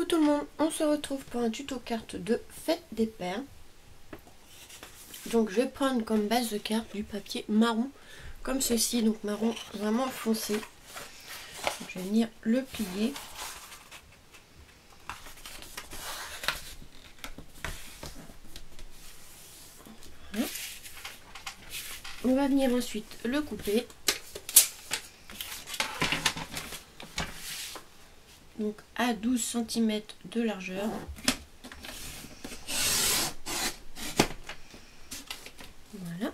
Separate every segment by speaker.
Speaker 1: tout le monde, on se retrouve pour un tuto carte de Fête des Pères. Donc je vais prendre comme base de carte du papier marron comme ceci, donc marron vraiment foncé. Donc, je vais venir le plier. Voilà. On va venir ensuite le couper. Donc à 12 cm de largeur. Voilà.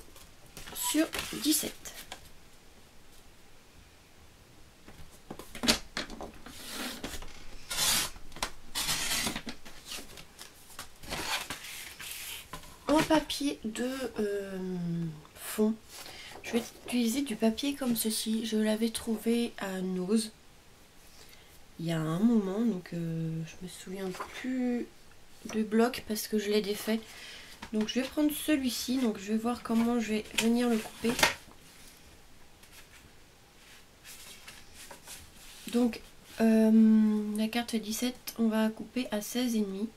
Speaker 1: Sur 17. En papier de fond, je vais utiliser du papier comme ceci. Je l'avais trouvé à Nose il y a un moment, donc je me souviens plus de bloc parce que je l'ai défait. Donc je vais prendre celui-ci, donc je vais voir comment je vais venir le couper. Donc la carte 17, on va couper à 16,5.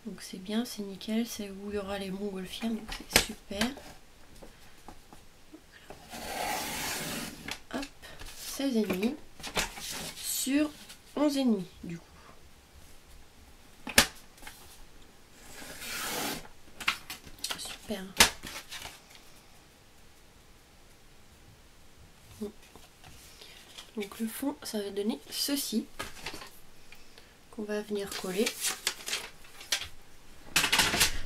Speaker 1: Donc c'est bien, c'est nickel, c'est où il y aura les montgolfières, donc c'est super. Hop, 16,5 sur 11,5 du coup. Super. Donc le fond, ça va donner ceci qu'on va venir coller.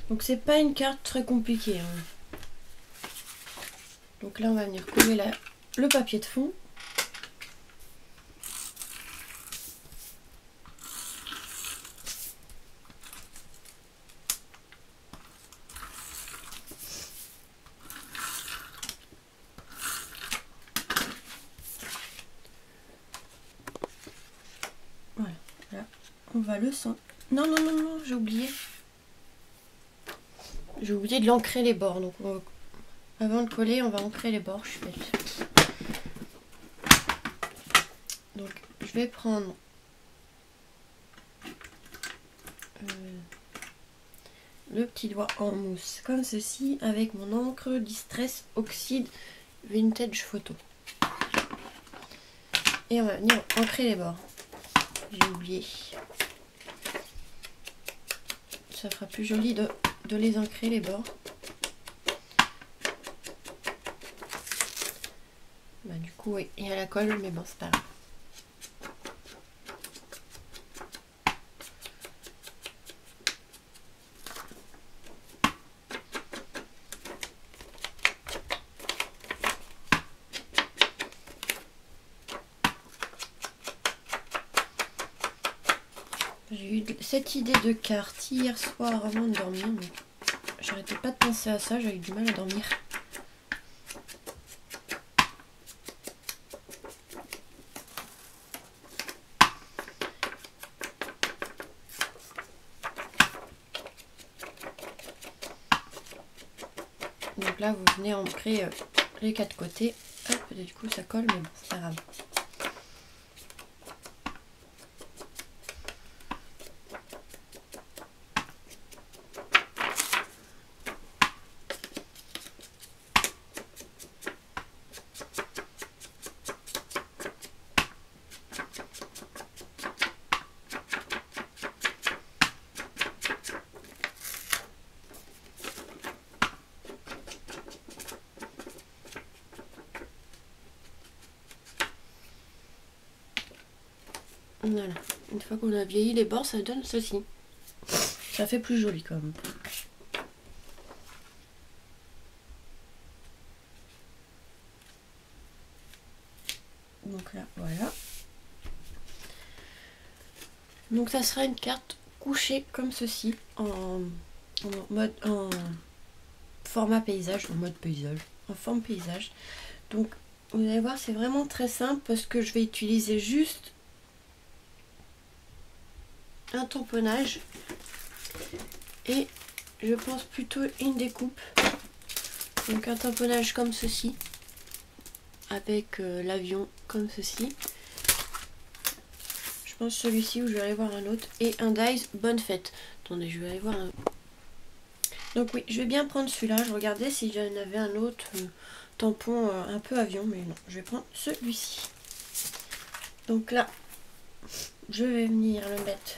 Speaker 1: Donc c'est pas une carte très compliquée, hein. Donc là on va venir coller le papier de fond. Voilà, là on va le sentir. Non, non, non, non, j'ai oublié. J'ai oublié de l'ancrer les bords. Donc avant de coller, on va ancrer les bords. Je suis bête. Donc je vais prendre le petit doigt en mousse comme ceci avec mon encre Distress Oxide Vintage Photo. Et on va venir ancrer les bords. J'ai oublié. Ça fera plus joli de les ancrer les bords. Bah, du coup, oui, il y a la colle, mais bon, c'est pas grave. J'ai eu cette idée de carte hier soir avant de dormir, mais j'arrêtais pas de penser à ça, j'avais du mal à dormir. Donc là, vous venez ancrer les quatre côtés. Hop, et du coup, ça colle, mais bon, c'est pas grave. Voilà, une fois qu'on a vieilli les bords, ça donne ceci. Ça fait plus joli quand même. Donc là, voilà. Donc ça sera une carte couchée comme ceci, en format paysage, en mode paysage, en forme paysage. Donc vous allez voir, c'est vraiment très simple parce que je vais utiliser juste un tamponnage et je pense plutôt une découpe. Donc un tamponnage comme ceci avec l'avion comme ceci. Je pense celui-ci où je vais aller voir un autre. Et un Dies Bonne Fête. Attendez, je vais aller voir un... Donc oui, je vais bien prendre celui-là. Je regardais si j'en avais un autre tampon un peu avion, mais non. Je vais prendre celui-ci. Donc là, je vais venir le mettre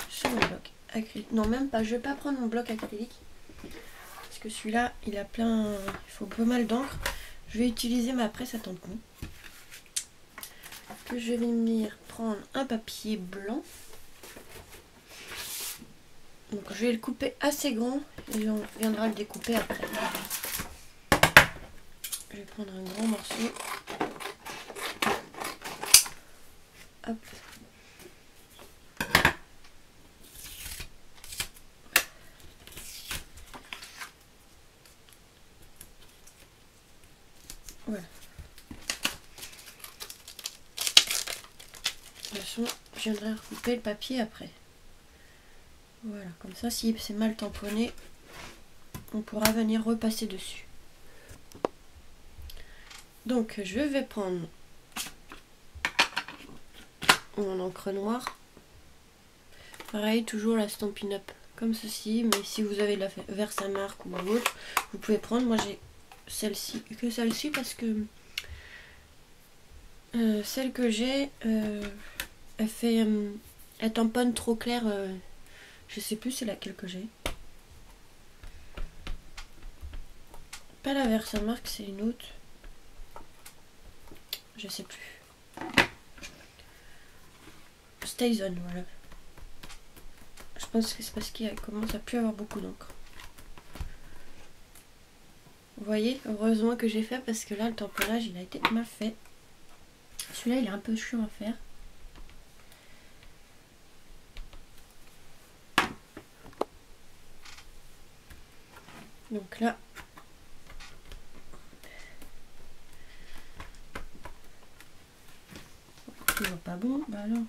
Speaker 1: sur mon bloc acrylique. Non, même pas. Je vais pas prendre mon bloc acrylique. Parce que celui-là, il a plein... Il faut pas mal d'encre. Je vais utiliser ma presse à tampon. Que je vais venir prendre un papier blanc. Donc je vais le couper assez grand et on viendra le découper après. Je vais prendre un grand morceau. Hop. Voilà. De toute façon, je viendrai recouper le papier après. Voilà, comme ça, si c'est mal tamponné, on pourra venir repasser dessus. Donc, je vais prendre mon encre noire. Pareil, toujours la Stampin' Up, comme ceci. Mais si vous avez la Versamark ou autre, vous pouvez prendre. Moi, j'ai celle-ci, que celle-ci, parce que celle que j'ai, elle fait... elle tamponne trop clair. Je sais plus c'est laquelle que j'ai. Pas la Versamark, c'est une autre. Je sais plus. Stayson, voilà. Je pense que c'est parce qu'il commence à plus avoir beaucoup d'encre. Vous voyez, heureusement que j'ai fait parce que là, le tamponnage, il a été mal fait. Celui-là, il est un peu chiant à faire. Donc là, toujours pas bon, bah alors.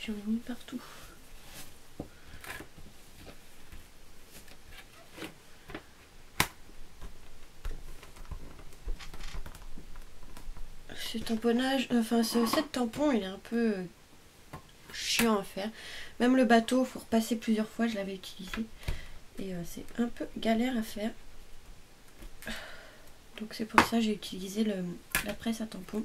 Speaker 1: J'en ai mis partout. Ce tamponnage, enfin ce set tampon, il est un peu chiant à faire. Même le bateau, il faut repasser plusieurs fois, je l'avais utilisé. Et c'est un peu galère à faire. Donc c'est pour ça que j'ai utilisé la presse à tampon.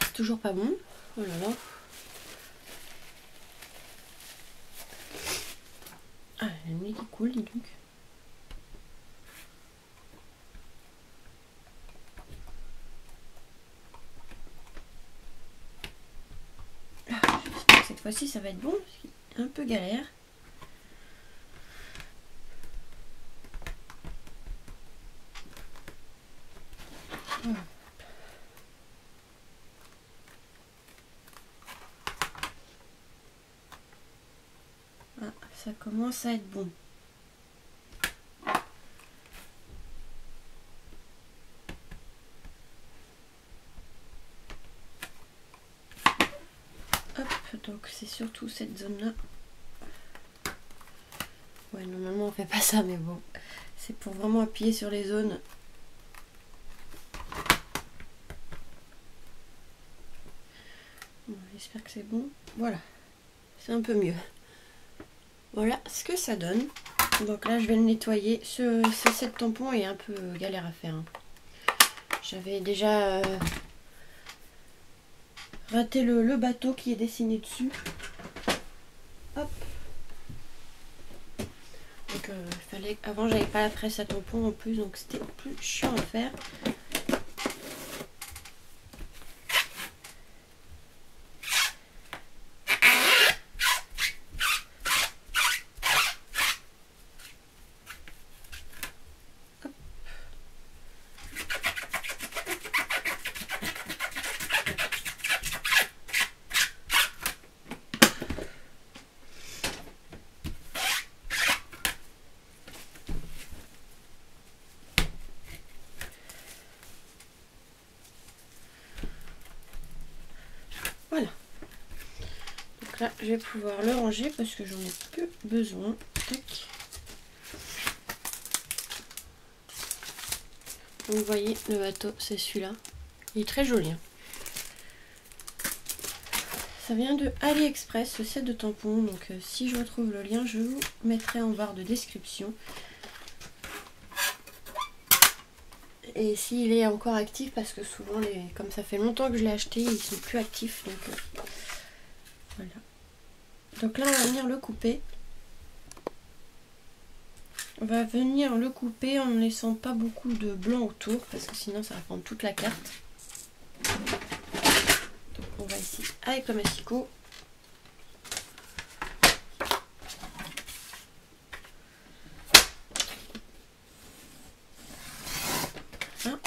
Speaker 1: C'est toujours pas bon. Oh là là. Ah, la nuit qui coule, dis donc. J'espère que cette fois-ci ça va être bon, parce qu'il est un peu galère. Voilà. Ah, ça commence à être bon. Hop, donc c'est surtout cette zone-là. Ouais, normalement on fait pas ça, mais bon. C'est pour vraiment appuyer sur les zones. Bon, j'espère que c'est bon. Voilà. C'est un peu mieux. Voilà ce que ça donne. Donc là je vais le nettoyer. Ce set tampon est un peu galère à faire. Hein. J'avais déjà raté le bateau qui est dessiné dessus. Hop. Donc fallait. Avant j'avais pas la presse à tampon en plus, donc c'était plus chiant à faire. Donc là, je vais pouvoir le ranger parce que j'en ai plus besoin. Tac. Donc vous voyez, le bateau, c'est celui-là. Il est très joli. Hein. Ça vient de AliExpress, ce set de tampons. Donc si je retrouve le lien, je vous mettrai en barre de description. Et s'il est encore actif, parce que souvent, comme ça fait longtemps que je l'ai acheté, ils sont plus actifs. Donc voilà. Donc là, on va venir le couper. On va venir le couper en ne laissant pas beaucoup de blanc autour, parce que sinon ça va prendre toute la carte. Donc on va ici avec le masticot. Hein.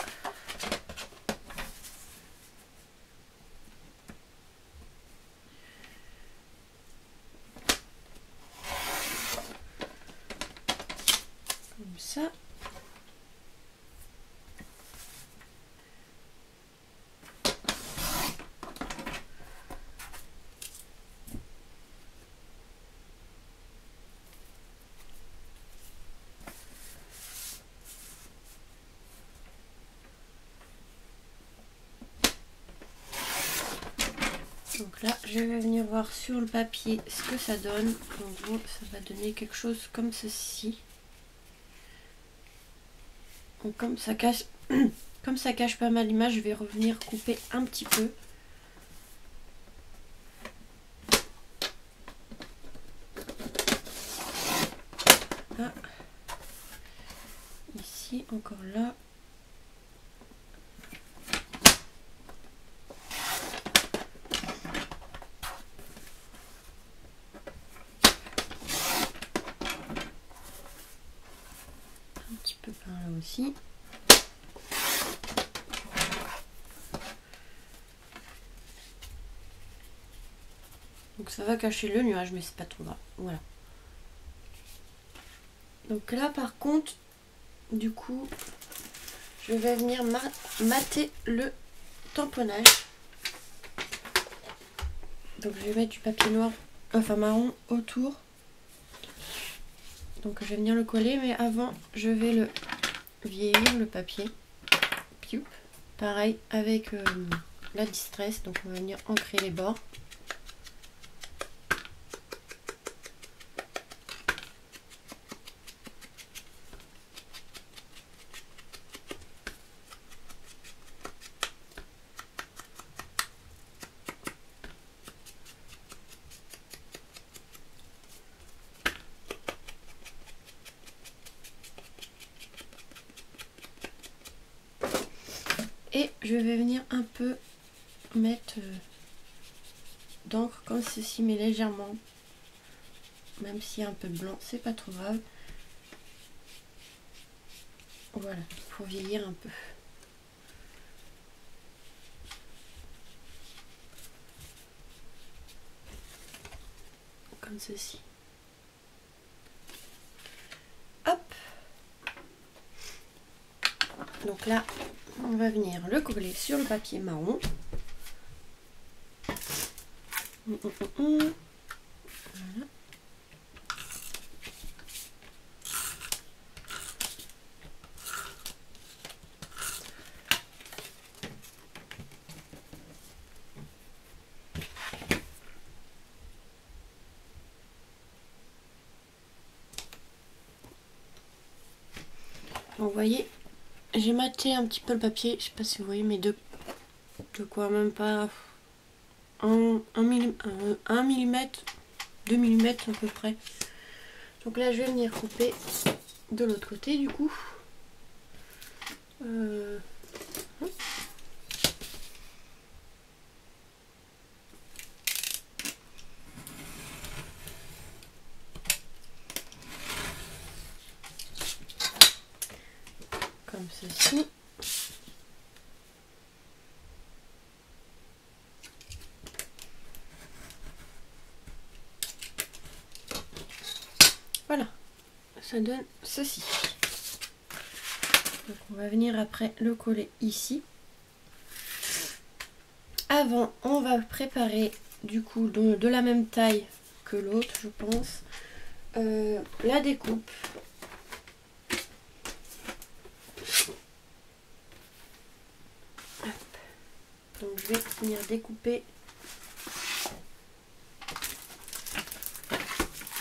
Speaker 1: Comme ça. Donc là, je vais venir voir sur le papier ce que ça donne. En gros, ça va donner quelque chose comme ceci. Donc comme ça cache, comme ça cache pas mal l'image, je vais revenir couper un petit peu. Ah. Ici, encore là. Un petit peu par là aussi. Donc ça va cacher le nuage, mais c'est pas trop grave. Voilà. Donc là par contre, du coup, je vais venir mater le tamponnage. Donc je vais mettre du papier noir, enfin marron autour. Donc je vais venir le coller, mais avant je vais le vieillir le papier. Pioup. Pareil avec la distress, donc on va venir ancrer les bords. Et je vais venir un peu mettre d'encre comme ceci, mais légèrement. Même s'il y a un peu de blanc, c'est pas trop grave. Voilà, pour vieillir un peu. Comme ceci. Hop. Donc là, on va venir le coller sur le papier marron. Voilà. Donc, vous voyez, j'ai maté un petit peu le papier, je sais pas si vous voyez, mais de quoi, même pas 1 millimètre, 2 mm à peu près. Donc là je vais venir couper de l'autre côté du coup. Comme ceci. Voilà, ça donne ceci. Donc on va venir après le coller ici. Avant, on va préparer du coup de la même taille que l'autre, je pense. La découpe. Hop. Donc je vais venir découper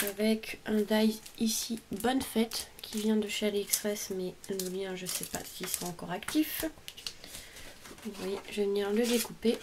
Speaker 1: avec un die ici Bonne Fête qui vient de chez AliExpress, mais le mien je sais pas s'il sera encore actif. Vous voyez, je vais venir le découper.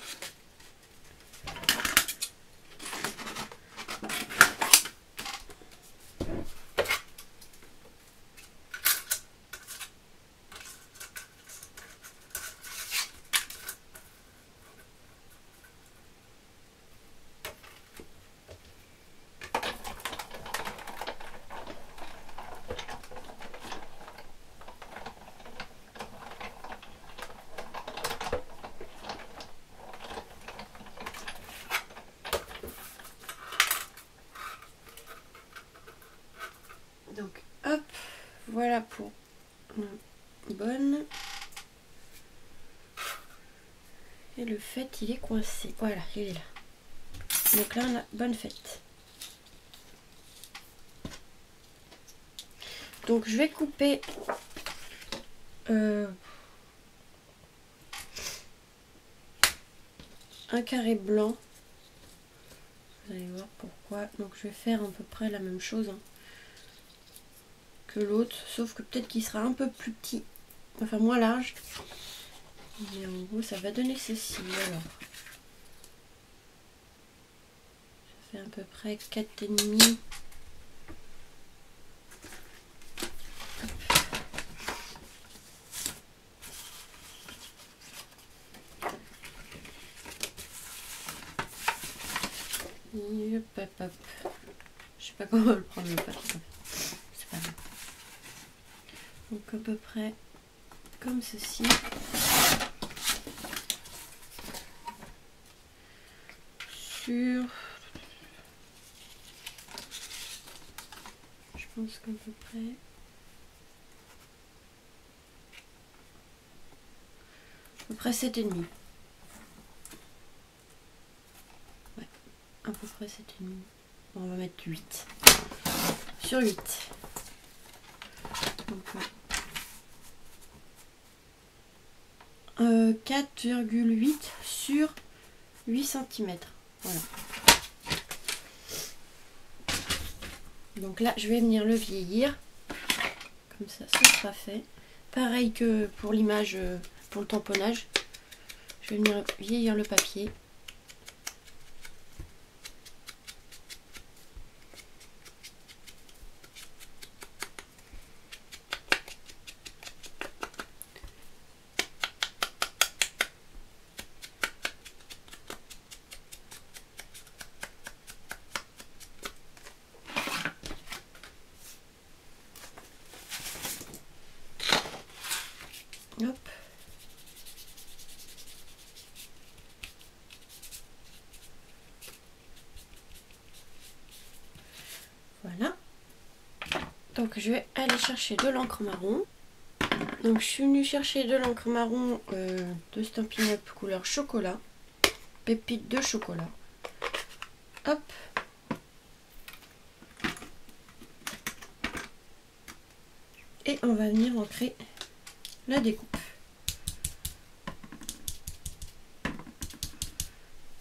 Speaker 1: Donc hop, voilà pour bonne. Et le fait il est coincé. Voilà, il est là. Donc là on a Bonne Fête. Donc je vais couper un carré blanc. Vous allez voir pourquoi. Donc je vais faire à peu près la même chose hein, que l'autre, sauf que peut-être qu'il sera un peu plus petit, enfin moins large. Mais en gros ça va donner ceci. Alors ça fait à peu près 4,5. Hop, hop, hop. Je sais pas comment le prendre le papier. C'est pas grave. Donc à peu près comme ceci. Sur, je pense qu'à peu près 7,5. Ouais, à peu près 7,5. Bon, on va mettre 8 sur 8. Donc 4,8 sur 8 cm. Voilà. Donc là, je vais venir le vieillir. Comme ça, ce sera fait. Pareil que pour l'image, pour le tamponnage. Je vais venir vieillir le papier. Hop. Voilà. Donc je vais aller chercher de l'encre marron. Donc je suis venue chercher de l'encre marron de Stampin' Up couleur chocolat. Pépite de chocolat. Hop. Et on va venir ancrer la découpe.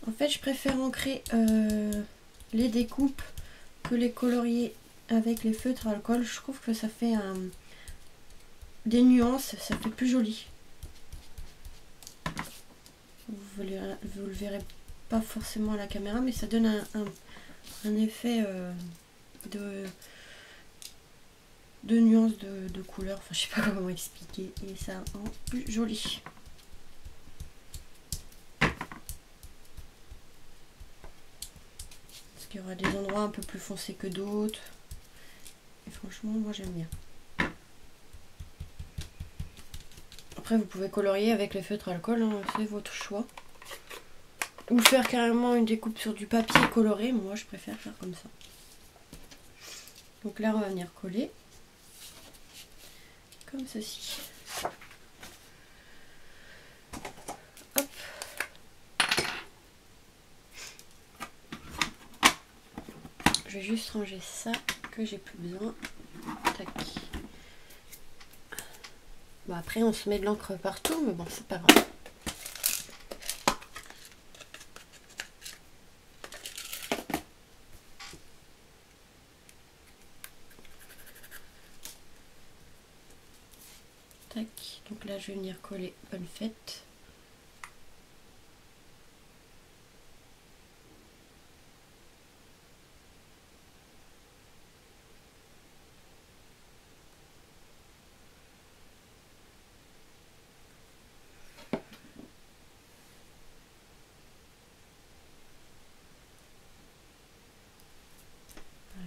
Speaker 1: En fait, je préfère ancrer les découpes que les colorier avec les feutres à alcool. Je trouve que ça fait des nuances, ça fait plus joli. Vous le verrez pas forcément à la caméra, mais ça donne un effet de nuances de couleurs. Enfin, je sais pas comment expliquer. Et ça rend plus joli. Il y aura des endroits un peu plus foncés que d'autres. Et franchement, moi j'aime bien. Après, vous pouvez colorier avec les feutres alcool, hein, c'est votre choix. Ou faire carrément une découpe sur du papier coloré. Moi, je préfère faire comme ça. Donc là, on va venir coller. Comme ceci. Hop. je vais juste ranger ça que j'ai plus besoin. Tac. Bon, après on se met de l'encre partout, mais bon, c'est pas grave. Tac. Donc là je vais venir coller bonne fête.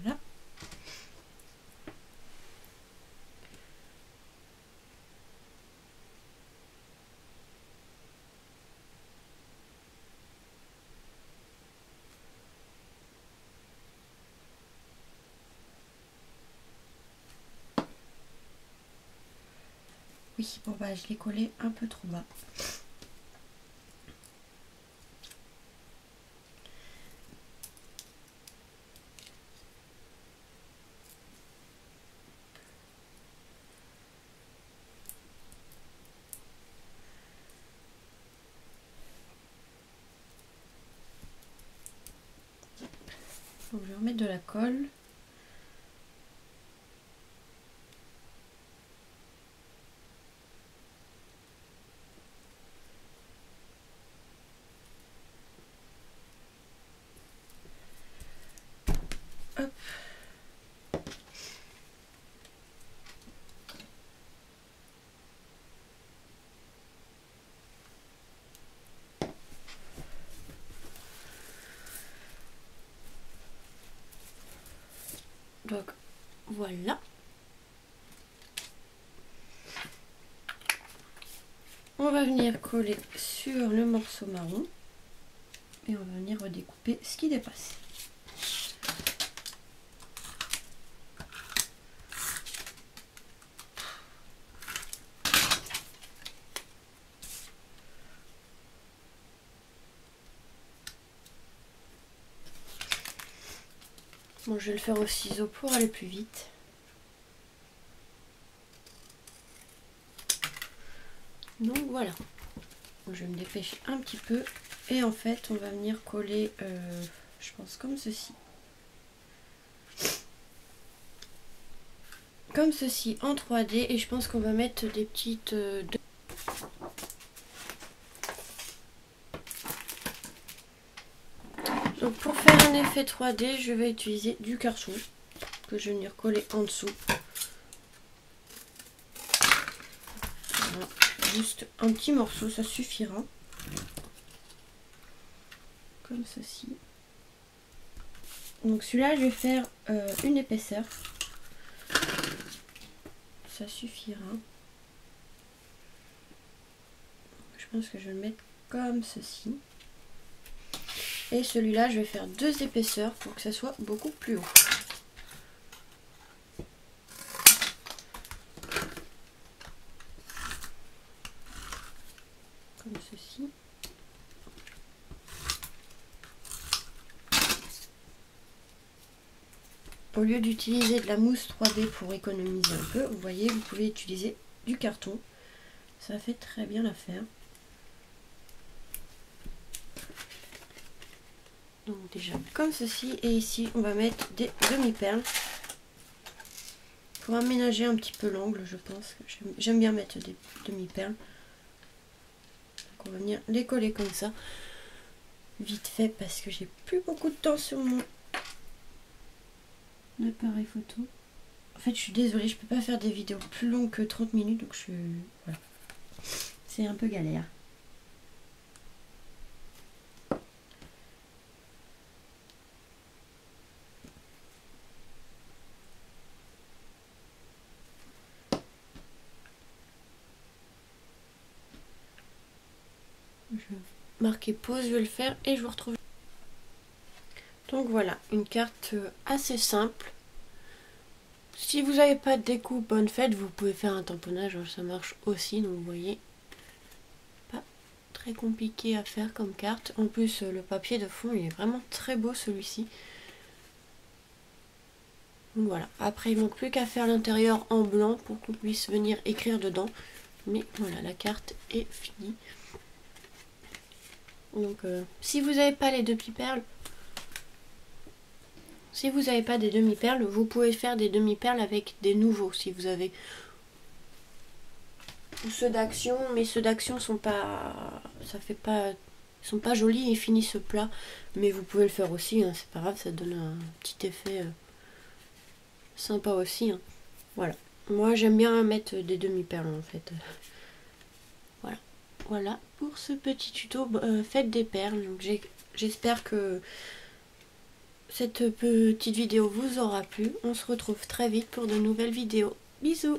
Speaker 1: Voilà. Oui, bon bah je l'ai collé un peu trop bas. Donc je vais remettre de la colle. Hop. Donc voilà. On va venir coller sur le morceau marron et on va venir redécouper ce qui dépasse. Bon, je vais le faire au ciseau pour aller plus vite. Donc voilà. Bon, je vais me dépêcher un petit peu. Et en fait, on va venir coller, je pense, comme ceci. Comme ceci en 3D. Et je pense qu'on va mettre des petites... Donc pour faire un effet 3D, je vais utiliser du carton que je vais venir coller en dessous. Voilà. Juste un petit morceau, ça suffira. Comme ceci. Donc celui-là, je vais faire une épaisseur. Ça suffira. Je pense que je vais le mettre comme ceci. Et celui-là, je vais faire 2 épaisseurs pour que ça soit beaucoup plus haut. Comme ceci. Au lieu d'utiliser de la mousse 3D pour économiser un peu, vous voyez, vous pouvez utiliser du carton. Ça fait très bien l'affaire. Donc déjà comme ceci, et ici on va mettre des demi-perles pour aménager un petit peu l'angle. Je pense que j'aime bien mettre des demi-perles. Donc on va venir les coller comme ça, vite fait, parce que j'ai plus beaucoup de temps sur mon appareil photo. En fait je suis désolée, je peux pas faire des vidéos plus longues que 30 minutes, donc voilà. C'est un peu galère. Je vais marquer pause, je vais le faire et je vous retrouve. Donc voilà, une carte assez simple. Si vous n'avez pas de découpe bonne fête, vous pouvez faire un tamponnage, ça marche aussi. Donc vous voyez, pas très compliqué à faire comme carte. En plus, le papier de fond, il est vraiment très beau celui-ci. Donc voilà, après il manque plus qu'à faire l'intérieur en blanc pour qu'on puisse venir écrire dedans. Mais voilà, la carte est finie. Donc si vous n'avez pas les demi-perles, si vous n'avez pas des demi-perles, vous pouvez faire des demi-perles avec des nouveaux si vous avez. Ou ceux d'action, mais ceux d'action sont pas. Ça fait pas. Ils sont pas jolis et finissent plat. Mais vous pouvez le faire aussi, hein, c'est pas grave, ça donne un petit effet sympa aussi. Hein. Voilà. Moi j'aime bien mettre des demi-perles en fait. Voilà. Voilà pour ce petit tuto faites des perles. J'espère que cette petite vidéo vous aura plu. On se retrouve très vite pour de nouvelles vidéos. Bisous!